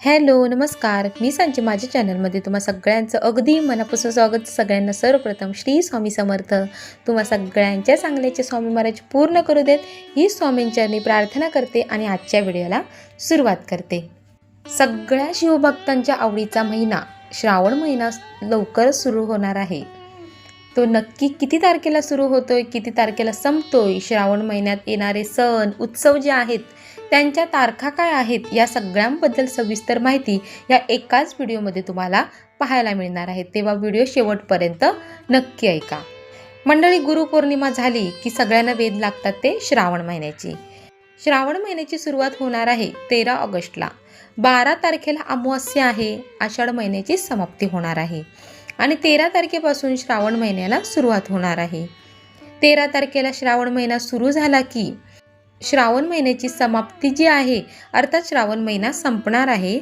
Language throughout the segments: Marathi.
हॅलो नमस्कार, मी सांची माझ्या चॅनलमध्ये तुम्हा सगळ्यांचं अगदी मनापासून स्वागत. सगळ्यांना सर्वप्रथम श्री स्वामी समर्थ. तुम्हा सगळ्यांच्या चांगल्याचे स्वामी महाराज पूर्ण करू देत ही स्वामींचरणी प्रार्थना करते आणि आजच्या व्हिडिओला सुरुवात करते. सगळ्या शिवभक्तांच्या आवडीचा महिना श्रावण महिना लवकरच सुरू होणार आहे. तो नक्की किती तारखेला सुरू होतोय, किती तारखेला संपतोय, श्रावण महिन्यात येणारे सण उत्सव जे आहेत त्यांच्या तारखा काय आहेत, या सगळ्यांबद्दल सविस्तर माहिती या एकाच व्हिडिओमध्ये तुम्हाला पाहायला मिळणार आहे. तेव्हा व्हिडिओ शेवटपर्यंत नक्की ऐका. मंडळी, गुरुपौर्णिमा झाली की सगळ्यांना वेध लागतात ते श्रावण महिन्याची. श्रावण महिन्याची सुरुवात होणार आहे 13 ऑगस्टला. 12 तारखेला अमावस्या आहे. आषाढ महिन्याची समाप्ती होणार आहे आणि 13 तारखेपासून श्रावण महिन्याला सुरुवात होणार आहे. 13 तारखेला श्रावण महिना सुरू झाला की श्रावण महिन्याची समाप्ती जी आहे, अर्थात श्रावण महिना संपणार आहे,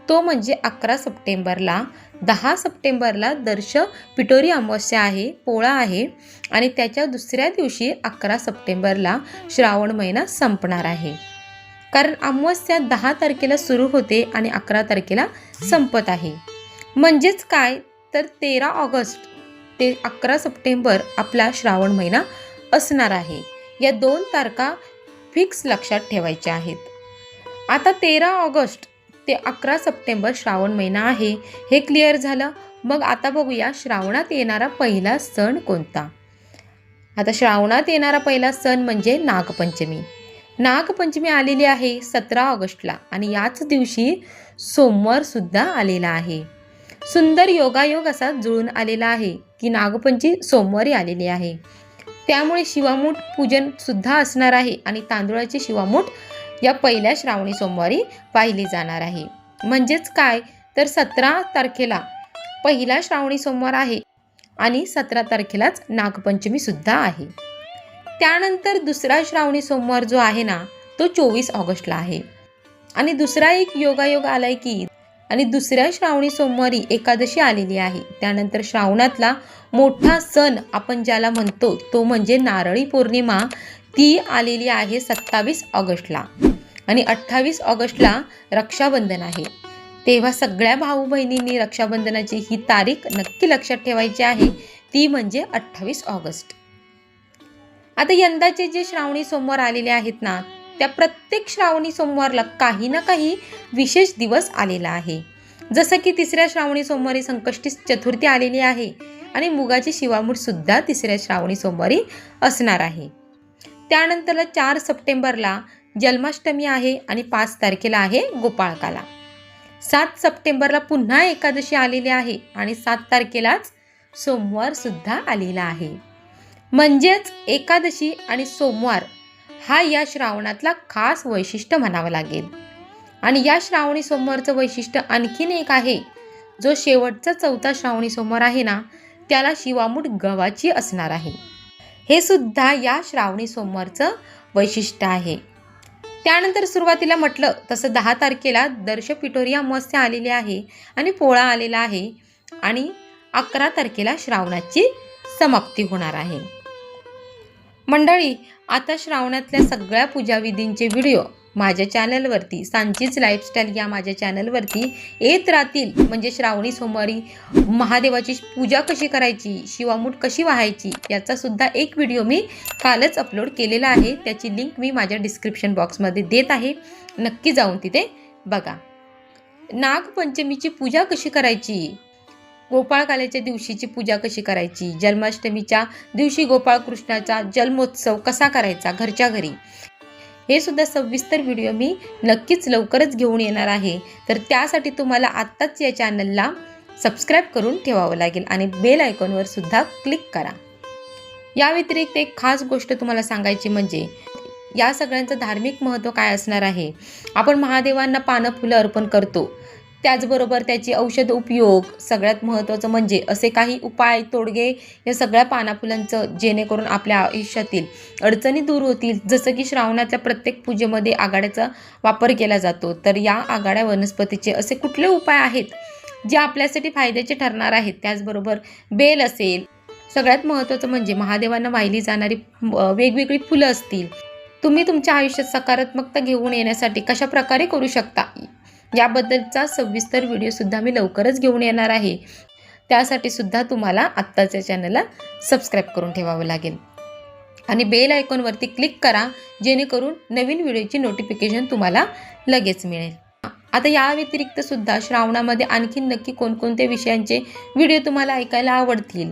तो म्हणजे 11 सप्टेंबरला. 10 सप्टेंबरला दर्श पिठोरी अमावस्या आहे, पोळा आहे आणि त्याच्या दुसऱ्या दिवशी 11 सप्टेंबरला श्रावण महिना संपणार आहे. कारण अमावस्या 10 तारखेला सुरू होते आणि 11 तारखेला संपत आहे. म्हणजेच काय तर 13 ऑगस्ट ते 11 सप्टेंबर आपला श्रावण महिना असणार आहे. या 2 तारखा फिक्स लक्षात ठेवायचे आहेत. आता 13 ऑगस्ट ते 11 सप्टेंबर श्रावण महिना आहे, हे क्लिअर झालं. मग आता बघूया श्रावणात येणारा पहिला सण कोणता. आता श्रावणात येणारा पहिला सण म्हणजे नागपंचमी. नागपंचमी आलेली आहे 17 ऑगस्टला आणि याच दिवशी सोमवार सुद्धा आलेला आहे. सुंदर योगायोग असा जुळून आलेला आहे की नागपंचमी सोमवारी आलेली आहे. त्यामुळे शिवामूठ पूजन सुद्धा असणार आहे आणि तांदूळाची शिवामूठ या पहिल्या श्रावणी सोमवारी पाहिली जाणार आहे. म्हणजेच काय तर 17 तारखेला पहिला श्रावणी सोमवार आहे आणि 17 तारखेलाच नागपंचमी सुद्धा आहे. त्यानंतर दुसरा श्रावणी सोमवार जो आहे ना, तो 24 ऑगस्टला आहे. आणि दुसरा एक योगायोग आलाय की आणि दुसऱ्या श्रावणी सोमवारी एकादशी आलेली आहे. त्यानंतर श्रावणातला मोठा सण आपण ज्याला म्हणतो तो म्हणजे नारळी पौर्णिमा, ती आलेली आहे 27 ऑगस्टला आणि 28 ऑगस्टला रक्षाबंधन आहे. तेव्हा सगळ्या भाऊ बहिणींनी रक्षाबंधनाची ही तारीख नक्की लक्षात ठेवायची आहे, ती म्हणजे 28 ऑगस्ट. आता यंदाचे जे श्रावणी सोमवार आलेले आहेत ना, त्या प्रत्येक श्रावणी सोमवारला काही ना काही विशेष दिवस आलेला आहे. जसं की तिसऱ्या श्रावणी सोमवारी संकष्टी चतुर्थी आलेली आहे आणि मुगाची शिवामूठ सुद्धा तिसऱ्या श्रावणी सोमवारी असणार आहे. त्यानंतरला 4 सप्टेंबरला जन्माष्टमी आहे आणि 5 तारखेला आहे गोपाळकाला. 7 सप्टेंबरला पुन्हा एकादशी आलेली आहे आणि 7 तारखेलाच सोमवार सुद्धा आलेला आहे. म्हणजेच एकादशी आणि सोमवार हा या श्रावणातला खास वैशिष्ट्य म्हणावं लागेल. आणि या श्रावणी सोमवारचं वैशिष्ट्य आणखीन एक आहे. जो शेवटचा 4था श्रावणी सोमवार आहे ना, त्याला शिवामूठ गव्हाची असणार आहे. हे सुद्धा या श्रावणी सोमवारचं वैशिष्ट्य आहे. त्यानंतर सुरुवातीला म्हटलं तसं 10 तारखेला दर्श पिठोरी अमावस्या आलेली आहे आणि पोळा आलेला आहे आणि 11 तारखेला श्रावणाची समाप्ती होणार आहे. मंडळी, आता श्रावणातल्या सगळ्या पूजाविधींचे व्हिडिओ माझ्या चॅनलवरती, सांचीच लाईफस्टाईल या माझ्या चॅनलवरती येत राहतील. म्हणजे श्रावणी सोमवारी महादेवाची पूजा कशी करायची, शिवामूठ कशी वाहायची, याचा सुद्धा एक व्हिडिओ मी कालच अपलोड केलेला आहे. त्याची लिंक मी माझ्या डिस्क्रिप्शन बॉक्समध्ये देत आहे, नक्की जाऊन तिथे बघा. नागपंचमीची पूजा कशी करायची, गोपाळकाल्याच्या दिवशीची पूजा कशी करायची, जन्माष्टमीच्या दिवशी गोपाळकृष्णाचा जन्मोत्सव कसा करायचा घरच्या घरी, हे सुद्धा सविस्तर व्हिडिओ मी नक्कीच लवकरच घेऊन येणार आहे. तर त्यासाठी तुम्हाला आत्ताच या चॅनलला सबस्क्राईब करून ठेवावं लागेल आणि बेल आयकॉनवर सुद्धा क्लिक करा. या व्यतिरिक्त एक खास गोष्ट तुम्हाला सांगायची म्हणजे या सगळ्यांचं धार्मिक महत्त्व काय असणार आहे. आपण महादेवांना पानं फुलं अर्पण करतो, त्याचबरोबर त्याची औषध उपयोग, सगळ्यात महत्त्वाचं म्हणजे असे काही उपाय तोडगे या सगळ्या पानाफुलांचं, जेणेकरून आपल्या आयुष्यातील अडचणी दूर होतील. जसं की श्रावणातल्या प्रत्येक पूजेमध्ये आघाड्याचा वापर केला जातो, तर या आघाड्या वनस्पतीचे असे कुठले उपाय आहेत जे आपल्यासाठी फायद्याचे ठरणार आहेत. त्याचबरोबर बेल असेल, सगळ्यात महत्त्वाचं म्हणजे महादेवांना वाहिली जाणारी वेगवेगळी फुलं असतील. तुम्ही तुमच्या आयुष्यात सकारात्मकता घेऊन येण्यासाठी कशा प्रकारे करू शकता याबद्दलचा सविस्तर व्हिडिओसुद्धा मी लवकरच घेऊन येणार आहे। त्यासाठी सुद्धा तुम्हाला आत्ताच्या चॅनलला सबस्क्राईब करून ठेवावं लागेल आणि बेल आयकॉनवरती क्लिक करा, जेणेकरून नवीन व्हिडिओची नोटिफिकेशन तुम्हाला लगेच मिळेल। आता या व्यतिरिक्त सुद्धा श्रावणामध्ये आणखी नक्की कोणकोणत्या विषयांचे व्हिडिओ तुम्हाला ऐकायला आवडतील,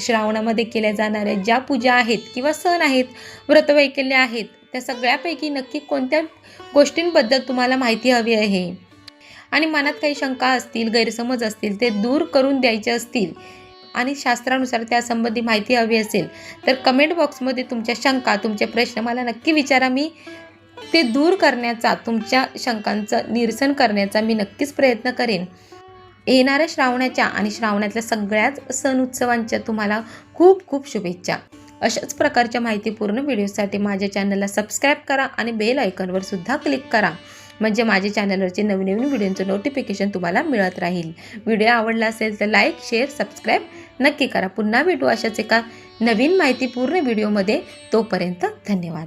श्रावणामध्ये केल्या जाणाऱ्या ज्या पूजा आहेत किंवा सण आहेत, व्रतवैकल्य आहेत, त्या सगळ्यापैकी नक्की कोणत्या गोष्टींबद्दल तुम्हाला माहिती हवी आहे आणि मनात काही शंका असतील, गैरसमज असतील, ते दूर करून द्यायचे असतील आणि शास्त्रानुसार त्यासंबंधी माहिती हवी असेल तर कमेंट बॉक्समध्ये तुमच्या शंका, तुमचे प्रश्न मला नक्की विचारा। मी ते दूर करण्याचा, तुमच्या शंकांचं निरसन करण्याचा मी नक्कीच प्रयत्न करेन। येणाऱ्या श्रावणाच्या आणि श्रावणातल्या सगळ्याच सण उत्सवांच्या तुम्हाला खूप खूप शुभेच्छा। अशाच प्रकारच्या माहितीपूर्ण व्हिडिओसाठी माझ्या चॅनलला सबस्क्राईब करा आणि बेल आयकॉनवर सुद्धा क्लिक करा, म्हणजे माझ्या चॅनलवरचे नवीन व्हिडिओचं नोटिफिकेशन तुम्हाला मिळत राहील। व्हिडिओ आवडला असेल तर लाईक, शेअर, सबस्क्राईब नक्की करा। पुन्हा भेटू अशाच एका नवीन माहितीपूर्ण व्हिडिओमध्ये। तोपर्यंत धन्यवाद।